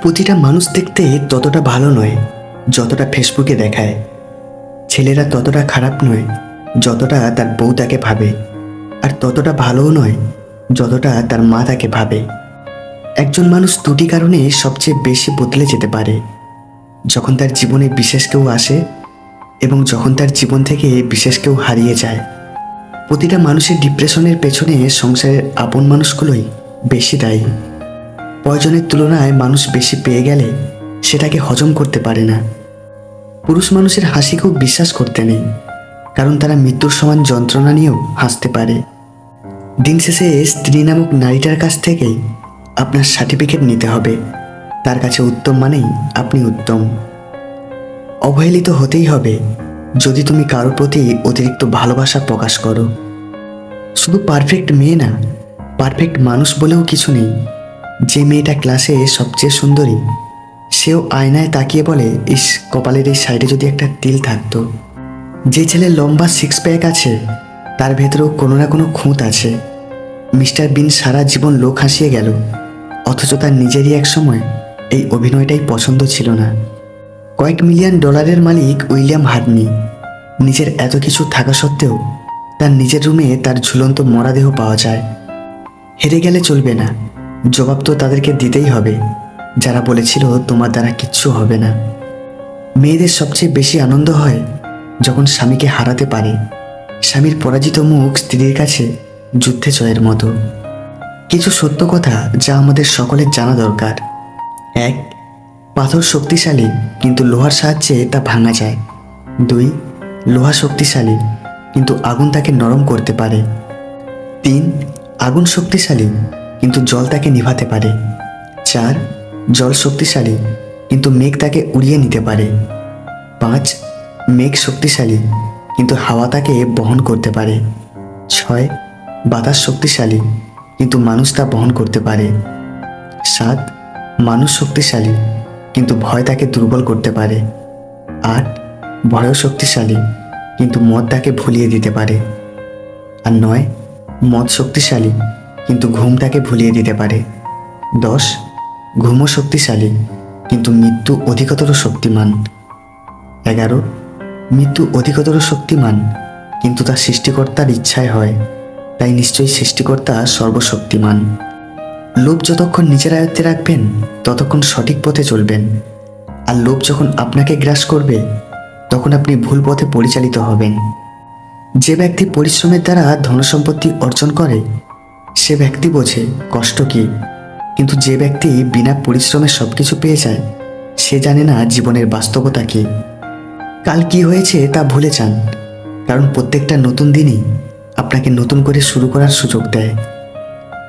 প্রতিটা মানুষ দেখতে ততটা ভালো নয় যতটা ফেসবুকে দেখায়। ছেলেরা ততটা খারাপ নয় যতটা তার বউ তাকে ভাবে, আর ততটা ভালোও নয় যতটা তার মা তাকে ভাবে। একজন মানুষ দুটি কারণে সবচেয়ে বেশি বদলে যেতে পারে: যখন তার জীবনে বিশেষ কেউ আসে এবং যখন তার জীবন থেকে বিশেষ কেউ হারিয়ে যায়। প্রতিটা মানুষের ডিপ্রেশনের পেছনে সংসারের আপন মানুষগুলোই বেশি দায়ী। প্রয়োজনের তুলনায় মানুষ বেশি পেয়ে গেলে সেটাকে হজম করতে পারে না। পুরুষ মানুষের হাসিকেও বিশ্বাস করতে নেই, কারণ তারা মৃত্যুর সমান যন্ত্রণা নিয়েও হাসতে পারে। দিন শেষে স্ত্রী নামক নারীটার কাছ থেকেই আপনার সার্টিফিকেট নিতে হবে। তার কাছে উত্তম মানেই আপনি উত্তম। অবহেলিত হতেই হবে যদি তুমি কারোর প্রতি অতিরিক্ত ভালোবাসা প্রকাশ করো। শুধু পারফেক্ট মেয়ে না, পারফেক্ট মানুষ বলেও কিছু নেই। যে মেয়েটা ক্লাসে সবচেয়ে সুন্দরী, সেও আয়নায় তাকিয়ে বলে, ইস, কপালের এই সাইডে যদি একটা তিল থাকতো। যে ছেলের লম্বা সিক্স প্যাক আছে, তার ভেতরেও কোনো না কোনো খুঁত আছে। মিস্টার বিন সারা জীবন লোক হাসিয়ে গেল, অথচ তার নিজেরই এক সময় এই অভিনয়টাই পছন্দ ছিল না। কয়েক মিলিয়ন ডলারের মালিক উইলিয়াম হার্টনি নিজের এত কিছু থাকা সত্ত্বেও তার নিজের রুমে তার ঝুলন্ত মরাদেহ পাওয়া যায়। হেরে গেলে চলবে না, জবাব তো তাদেরকে দিতেই হবে যারা বলেছিল তোমার দ্বারা কিচ্ছু হবে না। মেয়েদের সবচেয়ে বেশি আনন্দ হয় যখন স্বামীকে হারাতে পারে। স্বামীর পরাজিত মুখ স্ত্রীর কাছে যুদ্ধে জয়ের মতো। কিছু সত্য কথা যা আমাদের সকলের জানা দরকার: 1. পাথর শক্তিশালী, কিন্তু লোহার সাহায্যে তা ভাঙা যায়। 2. লোহা শক্তিশালী, কিন্তু আগুন তাকে নরম করতে পারে। 3. আগুন শক্তিশালী, কিন্তু জল তাকে নিভাতে পারে। 4. জল শক্তিশালী, কিন্তু মেঘ তাকে উড়িয়ে নিতে পারে। 5. মেঘ শক্তিশালী, কিন্তু হাওয়া তাকে বহন করতে পারে। 6. বাতাস শক্তিশালী, কিন্তু মানুষ তা বহন করতে পারে। 7. মানুষ শক্তিশালী, কিন্তু ভয় তাকে দুর্বল করতে পারে। 8. ভয়ও শক্তিশালী, কিন্তু মদ তাকে ভুলিয়ে দিতে পারে। আর 9. মদ শক্তিশালী, কিন্তু ঘুম তাকে ভুলিয়ে দিতে পারে। 10. ঘুমও শক্তিশালী, কিন্তু মৃত্যু অধিকতর শক্তিমান। 11. মৃত্যু অধিকতর শক্তিমান, কিন্তু তা সৃষ্টিকর্তার ইচ্ছায় হয়, তাই নিশ্চয়ই সৃষ্টিকর্তা সর্বশক্তিমান। লোভ যতক্ষণ নিজের আয়ত্তে রাখবেন ততক্ষণ সঠিক পথে চলবেন, আর লোভ যখন আপনাকে গ্রাস করবে তখন আপনি ভুল পথে পরিচালিত হবেন। যে ব্যক্তি পরিশ্রমের দ্বারা ধনসম্পত্তি অর্জন করে সে ব্যক্তি বোঝে কষ্ট কী, কিন্তু যে ব্যক্তি বিনা পরিশ্রমে সব কিছু পেয়ে যায় সে জানে না জীবনের বাস্তবতা কী। কাল কি হয়েছে তা ভুলে যান, কারণ প্রত্যেকটা নতুন দিনই আপনাকে নতুন করে শুরু করার সুযোগ দেয়।